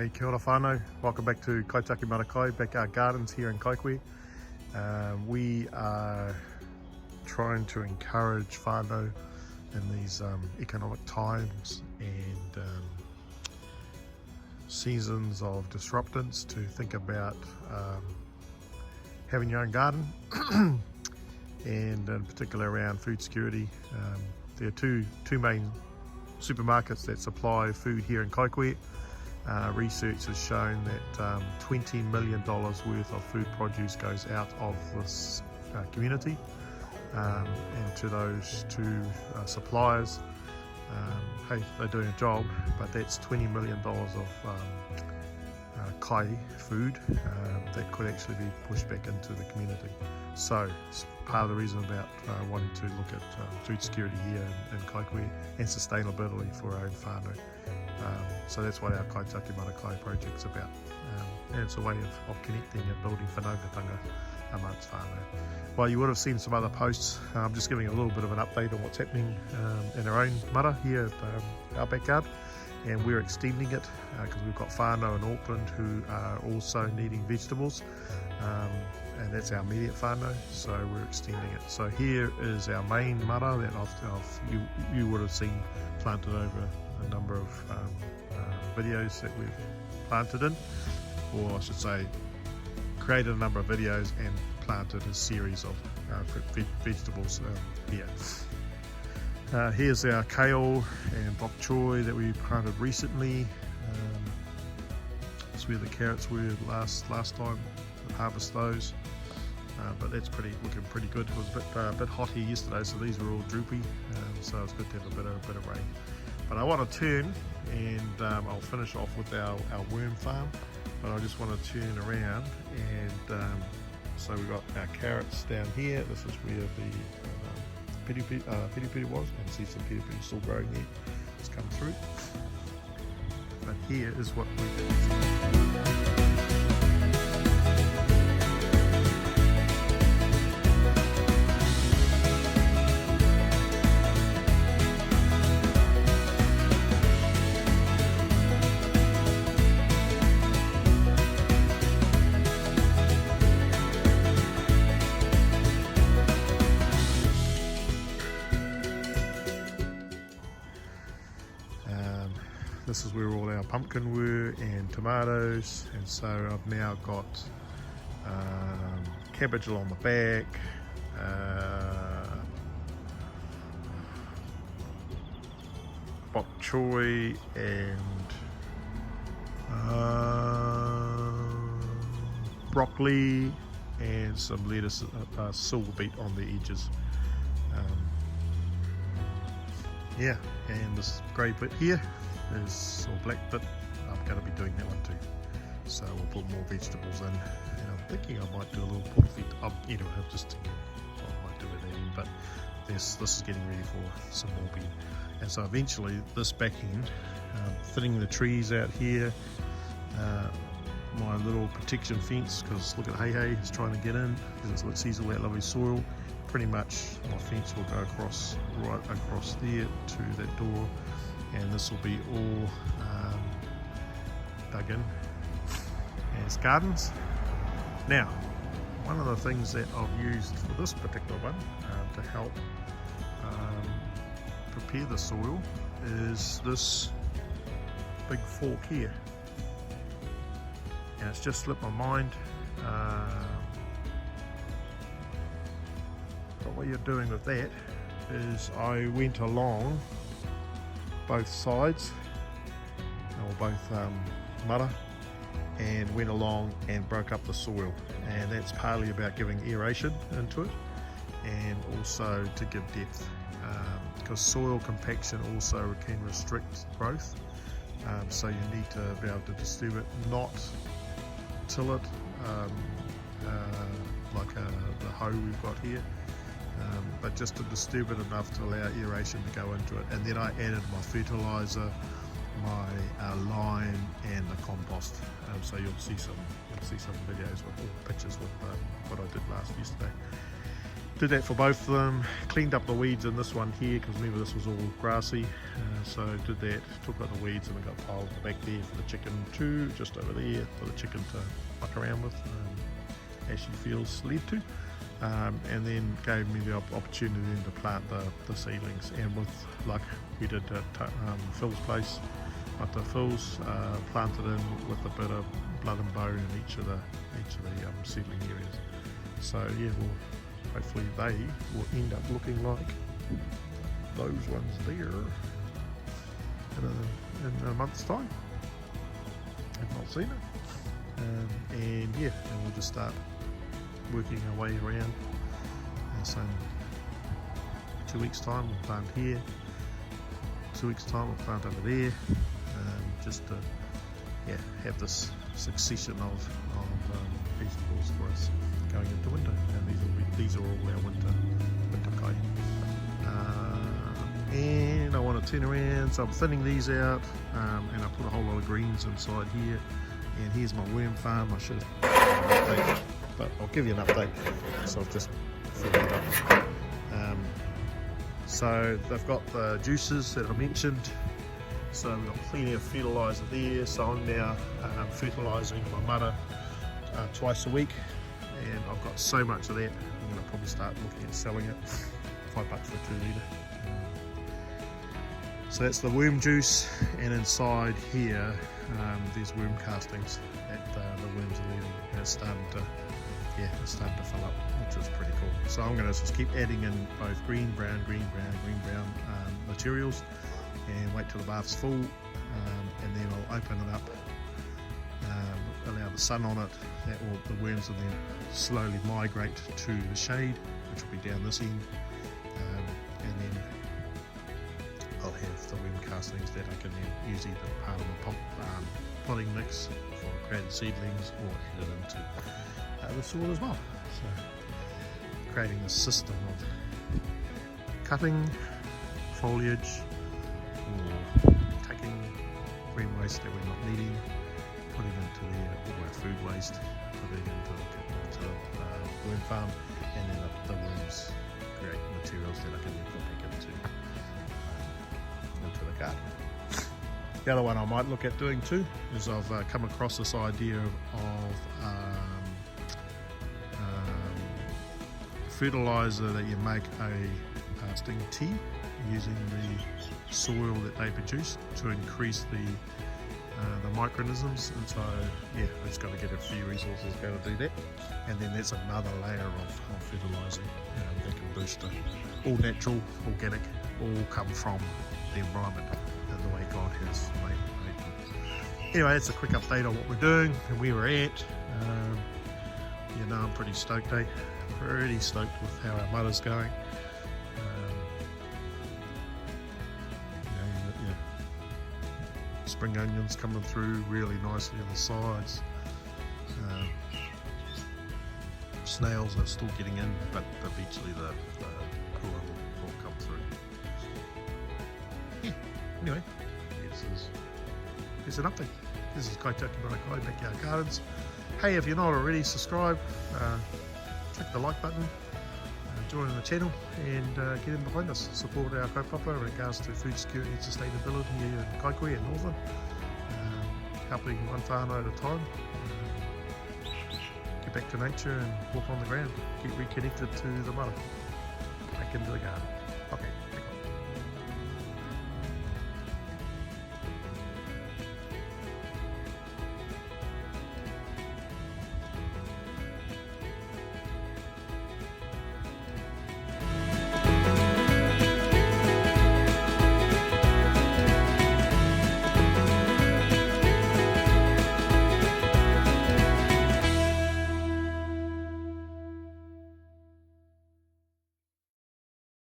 Hey, kia ora whanau. Welcome back to Kaitiaki Mara Kai, backyard gardens here in Kaikui. We are trying to encourage whanau in these economic times and seasons of disruptance to think about having your own garden and in particular around food security. There are two main supermarkets that supply food here in Kaikui. Research has shown that $20 million worth of food produce goes out of this community and to those two suppliers. Hey, they're doing a job, but that's $20 million of kai food that could actually be pushed back into the community. So it's part of the reason about wanting to look at food security here in Kaikui and sustainability for our own whanau. So that's what our Kaitiaki Mara Kai project's about. And it's a way of connecting and building whanaungatanga amongst whanau. Well, you would have seen some other posts. I'm just giving a little bit of an update on what's happening in our own Māra here at our backyard. And we're extending it because we've got whanau in Auckland who are also needing vegetables. And that's our immediate whanau, so we're extending it. So here is our main Māra that you would have seen planted over a number of videos that we've planted in, or I should say created a number of videos and planted a series of vegetables here. Here's our kale and bok choy that we planted recently. That's where the carrots were last time. Harvest those, but that's looking pretty good. It was a bit hot here yesterday, so these were all droopy, so it's good to have a bit of rain. But I want to turn and I'll finish off with our worm farm, but I just want to turn around and so we've got our carrots down here. This is where the piri was, and see some piri still growing there. It's come through, but here is what we did. This is where all our pumpkin were and tomatoes, and so I've now got cabbage along the back, bok choy and broccoli and some lettuce, silver beet on the edges. Yeah, and this grey bit here is all black bit. I'm going to be doing that one too, so we'll put more vegetables in, and I'm thinking I might do a little portofit. I'm just thinking I might do it in, but this is getting ready for some more bean. And so eventually this back end, thinning the trees out here, my little protection fence, because look at Hey is trying to get in because it sees all that lovely soil. Pretty much my fence will go right across there to that door, and this will be all dug in as gardens. Now, one of the things that I've used for this particular one to help prepare the soil is this big fork here, and it's just slipped my mind. But what you're doing with that is I went along both sides, or both Māra, and went along and broke up the soil, and that's partly about giving aeration into it and also to give depth, because soil compaction also can restrict growth, so you need to be able to disturb it, not till it like the hoe we've got here, but just to disturb it enough to allow aeration to go into it. And then I added my fertilizer, my lime and the compost, so you'll see some videos with all pictures with what I did yesterday. did that for both of them. Cleaned up the weeds in this one here, because remember this was all grassy. So did that, took out the weeds, and I got piles at the back there for the chicken too, just over there for the chicken to muck around with as she feels led to. And then gave me the opportunity then to plant the seedlings, and with luck we did at Phil's place. But the Phil's planted in with a bit of blood and bone in each of the seedling areas. So yeah, well, hopefully they will end up looking like those ones there in a month's time. I've not seen it. And yeah, and we'll just start working our way around. So in 2 weeks time we'll plant here, 2 weeks time we'll plant over there, just to have this succession of vegetables for us going into winter. And these are all our winter kai. And I want to turn around, so I'm thinning these out, and I put a whole lot of greens inside here. And here's my worm farm. I should have, but I'll give you an update. So I've just filled it up. So they've got the juices that I mentioned. So we've got plenty of fertiliser there. So I'm now fertilising my Māra twice a week, and I've got so much of that. I'm going to probably start looking at selling it. $5 for a 2 litre. So that's the worm juice, and inside here there's worm castings that the worms are leaving, and it's starting to fill up, which is pretty cool. So I'm going to just keep adding in both green, brown materials, and wait till the bath's full, and then I'll open it up, allow the sun on it. The worms will then slowly migrate to the shade, which will be down this end, and then I'll have the worm castings that I can then use either part of my potting mix for created seedlings, or add it into the soil as well. So creating a system of cutting foliage, or taking green waste that we're not needing, putting into all our food waste, putting into the worm farm, and then the worms create materials that I can then put back into the garden. The other one I might look at doing too is I've come across this idea of fertiliser that you make a sting tea using the soil that they produce to increase the microorganisms. And so yeah, I've just got to get a few resources to go to do that, and then there's another layer of fertilising that can boost it. All natural, organic, all come from the environment and the way God has made them. Anyway, that's a quick update on what we're doing and where we're at. I'm pretty stoked, pretty stoked with how our Māra's going. Spring onions coming through really nicely on the sides. Snails are still getting in, but eventually the kura will come through. Yeah, anyway, here's an update. This is Kaitiaki Mara Kai, Backyard Gardens. Hey, if you're not already, subscribe, click the like button, join the channel, and get in behind us. Support our kaupapa in regards to food security and sustainability here in Kaikoui and Northland, helping one whanau at a time. Get back to nature and walk on the ground. Get reconnected to the Māra, back into the garden.